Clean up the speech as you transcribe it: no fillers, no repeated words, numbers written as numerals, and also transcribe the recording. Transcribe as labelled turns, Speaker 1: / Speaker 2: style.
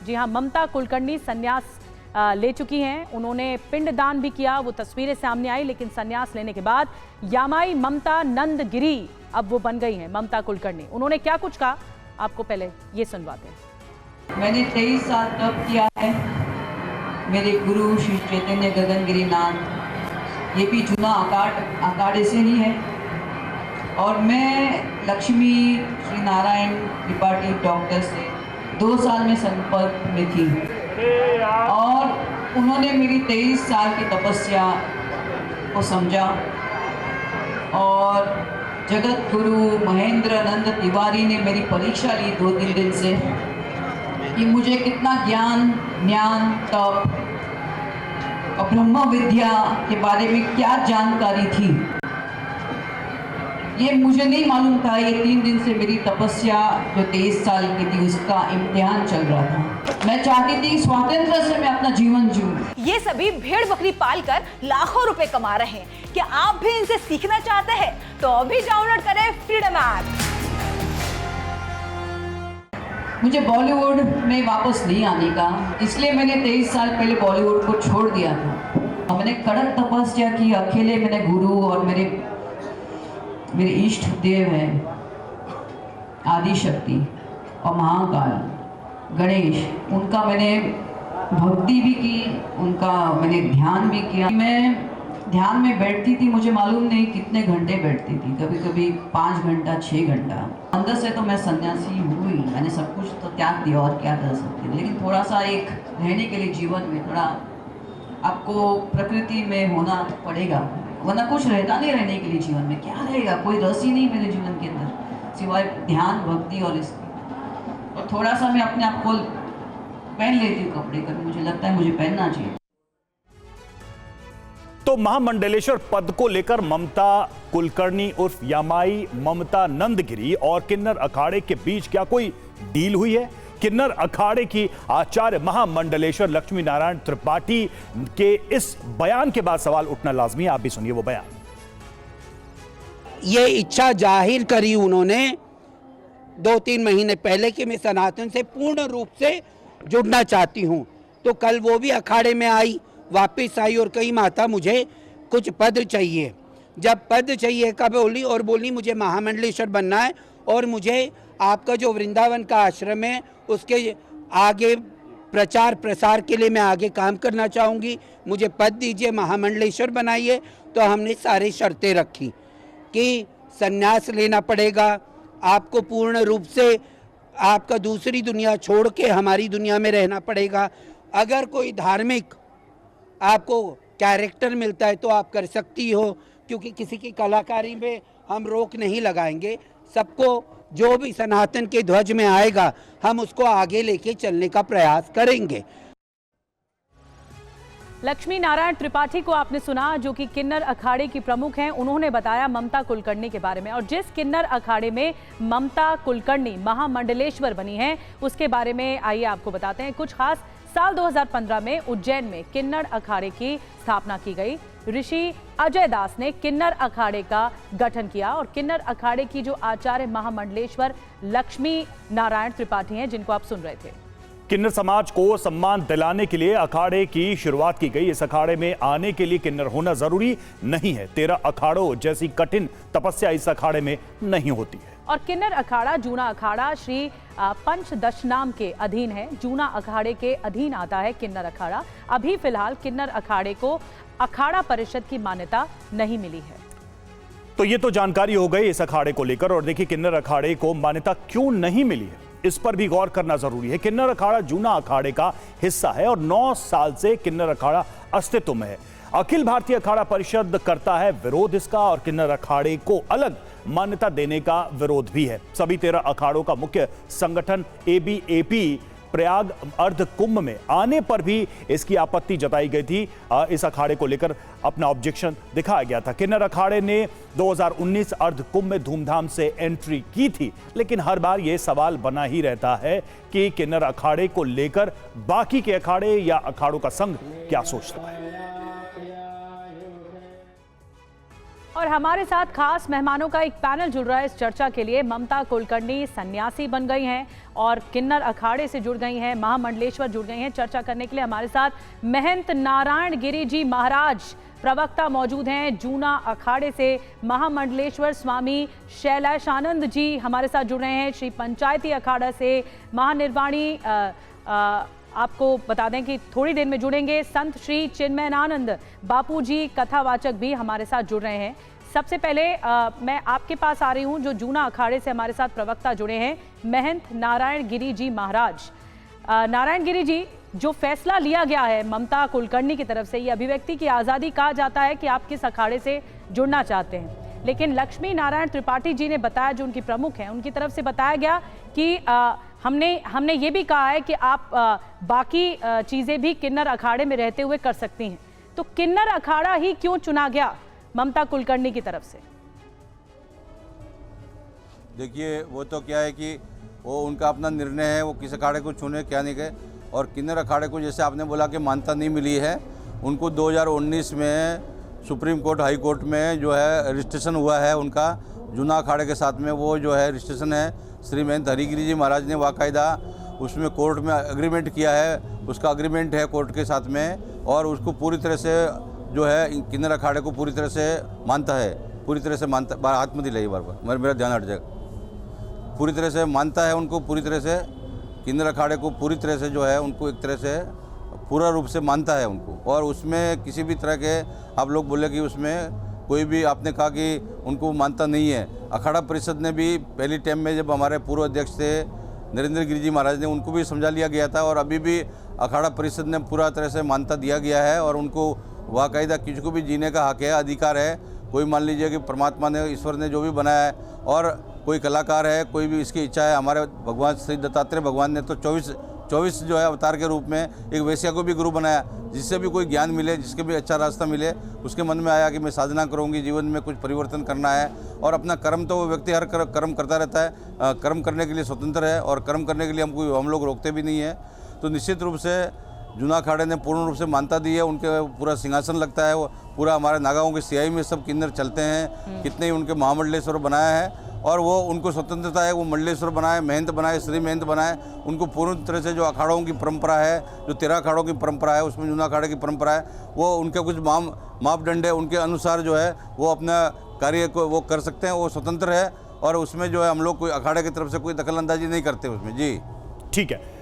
Speaker 1: जी हां, ममता कुलकर्णी संन्यास ले चुकी हैं। उन्होंने पिंडदान भी किया, वो तस्वीरें सामने आई। लेकिन संन्यास लेने के बाद यामाई ममता नंदगिरी अब वो बन गई हैं ममता कुलकर्णी। उन्होंने क्या कुछ कहा, आपको पहले ये सुनवाते हैं।
Speaker 2: मैंने 23 साल तप किया है। मेरे गुरु श्री चैतन्य गगनगिरी नाथ, ये भी जूना अखाड़े से ही है। और मैं लक्ष्मी श्री नारायण त्रिपाठी डॉक्टर से 2 साल में संपर्क में थी और उन्होंने मेरी 23 साल की तपस्या को समझा। और जगत गुरु महेंद्र नंद तिवारी ने मेरी परीक्षा ली 2-3 दिन से कि मुझे कितना ज्ञान तप और ब्रह्म विद्या के बारे में क्या जानकारी थी, ये मुझे नहीं मालूम था। ये 3 दिन से मेरी तपस्या जो 23 साल की थी उसका इम्तिहान चल रहा था। मैं चाहती थी स्वातंत्र से मैं अपना जीवन जीऊं।
Speaker 3: ये सभी भेड़ बकरी पालकर लाखों रुपए कमा रहे हैं। क्या आप भी इनसे सीखना चाहते हैं? तो अभी डाउनलोड करें फ्रीडम ऐप।
Speaker 2: मुझे बॉलीवुड में वापस नहीं आने का, इसलिए मैंने 23 साल पहले बॉलीवुड को छोड़ दिया था। मैंने कड़क तपस्या की अकेले। मैंने गुरु और मेरे इष्ट देव हैं आदि शक्ति और महाकाल गणेश, उनका मैंने भक्ति भी की, उनका मैंने ध्यान भी किया। मैं ध्यान में बैठती थी, मुझे मालूम नहीं कितने घंटे बैठती थी, कभी कभी 5 घंटा 6 घंटा। अंदर से तो मैं सन्यासी हुई, मैंने सब कुछ तो त्याग दिया और क्या कर सकती, लेकिन थोड़ा सा एक रहने के लिए जीवन में थोड़ा आपको प्रकृति में होना पड़ेगा, वरना कुछ रहता नहीं। रहने के लिए जीवन में क्या रहेगा, कोई रस ही नहीं मेरे जीवन के अंदर सिवाय ध्यान भक्ति और इसकी। और थोड़ा सा मैं अपने आप को पहन लेती हूँ कपड़े, कभी मुझे लगता है मुझे पहनना चाहिए।
Speaker 4: तो महामंडलेश्वर पद को लेकर ममता कुलकर्णी उर्फ यामाई ममता नंदगिरी और किन्नर अखाड़े के बीच क्या कोई डील हुई है? किन्नर अखाड़े की आचार्य महामंडलेश्वर लक्ष्मी नारायण त्रिपाठी के इस बयान के बाद सवाल उठना लाजमी है। आप भी सुनिए वो बयान।
Speaker 5: ये इच्छा जाहिर करी उन्होंने 2-3 महीने पहले कि मैं सनातन से पूर्ण रूप से जुड़ना चाहती हूँ। तो कल वो भी अखाड़े में आई, वापस आई और कही माता मुझे कुछ पद चाहिए। जब पद चाहिए का बोली मुझे महामंडलेश्वर बनना है और मुझे आपका जो वृंदावन का आश्रम है उसके आगे प्रचार प्रसार के लिए मैं आगे काम करना चाहूँगी, मुझे पद दीजिए, महामंडलेश्वर बनाइए। तो हमने सारी शर्तें रखी कि संन्यास लेना पड़ेगा, आपको पूर्ण रूप से आपका दूसरी दुनिया छोड़ के हमारी दुनिया में रहना पड़ेगा। अगर कोई धार्मिक आपको कैरेक्टर मिलता है तो आप कर सकती हो, क्योंकि किसी की कलाकारी में हम रोक नहीं लगाएंगे। सबको जो भी सनातन के ध्वज में आएगा हम उसको आगे लेके चलने का प्रयास करेंगे।
Speaker 1: लक्ष्मी नारायण त्रिपाठी को आपने सुना, जो कि किन्नर अखाड़े की प्रमुख हैं। उन्होंने बताया ममता कुलकर्णी के बारे में, और जिस किन्नर अखाड़े में ममता कुलकर्णी महामंडलेश्वर बनी हैं उसके बारे में आइए आपको बताते हैं कुछ खास। साल 2015 में उज्जैन में किन्नर अखाड़े की स्थापना की गई। ऋषि अजय दास ने किन्नर अखाड़े का गठन किया और किन्नर अखाड़े की जो आचार्य महामंडलेश्वर लक्ष्मी नारायण त्रिपाठी हैं, जिनको आप सुन रहे थे।
Speaker 4: किन्नर समाज को सम्मान दिलाने के लिए अखाड़े की शुरुआत की गई। इस अखाड़े में आने के लिए किन्नर होना जरूरी नहीं है। 13 अखाड़ों जैसी कठिन तपस्या इस अखाड़े में नहीं होती है।
Speaker 1: और किन्नर अखाड़ा जूना अखाड़ा श्री पंचदशनाम के अधीन है। जूना अखाड़े के अधीन आता है किन्नर अखाड़ा। अभी फिलहाल किन्नर अखाड़े को अखाड़ा परिषद की मान्यता नहीं मिली है।
Speaker 4: तो ये तो जानकारी हो गई इस अखाड़े को लेकर। और देखिए किन्नर अखाड़े को मान्यता क्यों नहीं मिली है, इस पर भी गौर करना जरूरी है। किन्नर अखाड़ा जूना अखाड़े का हिस्सा है और 9 साल से किन्नर अखाड़ा अस्तित्व में है। अखिल भारतीय अखाड़ा परिषद करता है विरोध इसका, और किन्नर अखाड़े को अलग मान्यता देने का विरोध भी है। सभी 13 अखाड़ों का मुख्य संगठन ABAP प्रयाग अर्ध कुंभ में आने पर भी इसकी आपत्ति जताई गई थी। इस अखाड़े को लेकर अपना ऑब्जेक्शन दिखाया गया था। किन्नर अखाड़े ने 2019 अर्ध कुंभ में धूमधाम से एंट्री की थी, लेकिन हर बार यह सवाल बना ही रहता है कि किन्नर अखाड़े को लेकर बाकी के अखाड़े या अखाड़ों का संघ क्या सोचता है।
Speaker 1: और हमारे साथ खास मेहमानों का एक पैनल जुड़ रहा है इस चर्चा के लिए। ममता कुलकर्णी सन्यासी बन गई हैं और किन्नर अखाड़े से जुड़ गई हैं, महामंडलेश्वर जुड़ गई हैं। चर्चा करने के लिए हमारे साथ महंत नारायण गिरी जी महाराज प्रवक्ता मौजूद हैं। जूना अखाड़े से महामंडलेश्वर स्वामी शैलेशानंद जी हमारे साथ जुड़ रहे हैं। श्री पंचायती अखाड़ा से महानिर्वाणी आपको बता दें कि थोड़ी देर में जुड़ेंगे संत श्री चिन्मयानंद बापू जी कथावाचक भी हमारे साथ जुड़ रहे हैं। सबसे पहले मैं आपके पास आ रही हूं, जो जूना अखाड़े से हमारे साथ प्रवक्ता जुड़े हैं, महंत नारायण गिरी जी महाराज। नारायण गिरी जी, जो फैसला लिया गया है ममता कुलकर्णी की तरफ से, ये अभिव्यक्ति की आज़ादी, कहा जाता है कि आप किस अखाड़े से जुड़ना चाहते हैं, लेकिन लक्ष्मी नारायण त्रिपाठी जी ने बताया, जो उनकी प्रमुख हैं, उनकी तरफ से बताया गया कि हमने ये भी कहा है कि आप बाकी चीज़ें भी किन्नर अखाड़े में रहते हुए कर सकती हैं। तो किन्नर अखाड़ा ही क्यों चुना गया ममता कुलकर्णी की तरफ से?
Speaker 6: देखिए, वो तो क्या है कि वो उनका अपना निर्णय है, वो किस अखाड़े को चुने क्या नहीं गए। और किन्नर अखाड़े को जैसे आपने बोला कि मान्यता नहीं मिली है, उनको 2019 में सुप्रीम कोर्ट, हाई कोर्ट में जो है रजिस्ट्रेशन हुआ है उनका जूना अखाड़े के साथ में। वो जो है रजिस्ट्रेशन है, श्री महंत हरिगिरी जी महाराज ने बाकायदा उसमें कोर्ट में एग्रीमेंट किया है, उसका एग्रीमेंट है कोर्ट के साथ में, और उसको पूरी तरह से जो है किन्नर अखाड़े को पूरी तरह से मानता है, पूरी तरह से मानता। हाथ में दिलाई बार मेरा ध्यान हट जाएगा। पूरी तरह से मानता है उनको, पूरी तरह से किन्नर अखाड़े को पूरी तरह से जो है उनको एक तरह से पूरा रूप से मानता है उनको। और उसमें किसी भी तरह के आप लोग बोले कि उसमें कोई भी, आपने कहा कि उनको मानता नहीं है। अखाड़ा परिषद ने भी पहली टाइम में जब हमारे पूर्व अध्यक्ष थे नरेंद्र गिरी जी महाराज ने, उनको भी समझा लिया गया था, और अभी भी अखाड़ा परिषद ने पूरा तरह से मान्यता दिया गया है, और उनको बाकायदा किसी को भी जीने का हक है, अधिकार है। कोई मान लीजिए कि परमात्मा ने, ईश्वर ने जो भी बनाया है, और कोई कलाकार है, कोई भी इसकी इच्छा है। हमारे भगवान श्री दत्तात्रेय भगवान ने तो 24 जो है अवतार के रूप में एक वेश्या को भी गुरु बनाया, जिससे भी कोई ज्ञान मिले, जिसके भी अच्छा रास्ता मिले, उसके मन में आया कि मैं साधना करूंगी, जीवन में कुछ परिवर्तन करना है। और अपना कर्म तो वो व्यक्ति हर कर्म करता रहता है, कर्म करने के लिए स्वतंत्र है, और कर्म करने के लिए हम लोग रोकते भी नहीं है। तो निश्चित रूप से जूना अखाड़े ने पूर्ण रूप से मान्यता दी है, उनके पूरा सिंहासन लगता है, वो पूरा हमारे नागांव के सियाई में सब किन्नर चलते हैं, कितने ही उनके महामंडलेश्वर बनाया है, और वो उनको स्वतंत्रता है, वो मंडलेश्वर बनाए, महंत बनाए, श्री महंत बनाए, उनको पूर्ण तरह से जो अखाड़ों की परंपरा है, जो 13 अखाड़ों की परंपरा है, उसमें जूना अखाड़े की परंपरा है, वो उनके कुछ मापदंड है, उनके अनुसार जो है वो अपना कार्य को वो कर सकते हैं, वो स्वतंत्र है। और उसमें जो है हम लोग कोई अखाड़े की तरफ से कोई दखल अंदाजी नहीं करते उसमें। जी
Speaker 4: ठीक है।